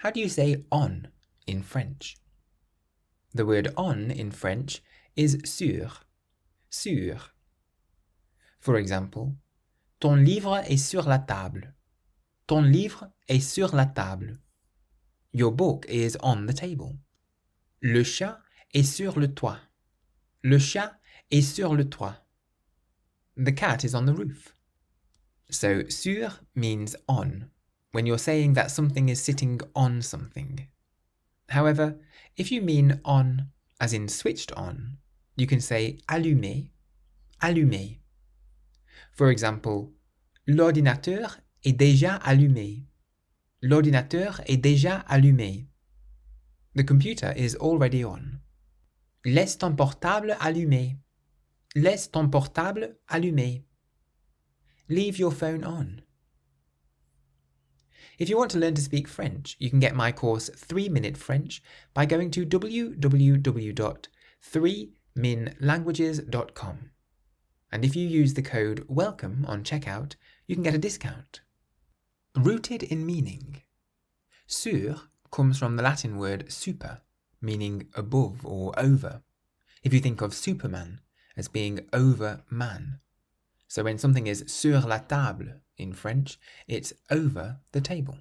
How do you say on in French? The word on in French is sur. Sur. For example, ton livre est sur la table. Ton livre est sur la table. Your book is on the table. Le chat est sur le toit. Le chat est sur le toit. The cat is on the roof. So, sur means on, when you're saying that something is sitting on something. However, if you mean on, as in switched on, you can say allumé, allumé. For example, l'ordinateur est déjà allumé. L'ordinateur est déjà allumé. The computer is already on. Laisse ton portable allumé. Laisse ton portable allumé. Leave your phone on. If you want to learn to speak French, you can get my course 3-Minute French by going to www.3minlanguages.com. And if you use the code WELCOME on checkout, you can get a discount. Rooted in meaning. Sur comes from the Latin word super, meaning above or over. If you think of Superman as being over man. So when something is sur la table in French, it's over the table.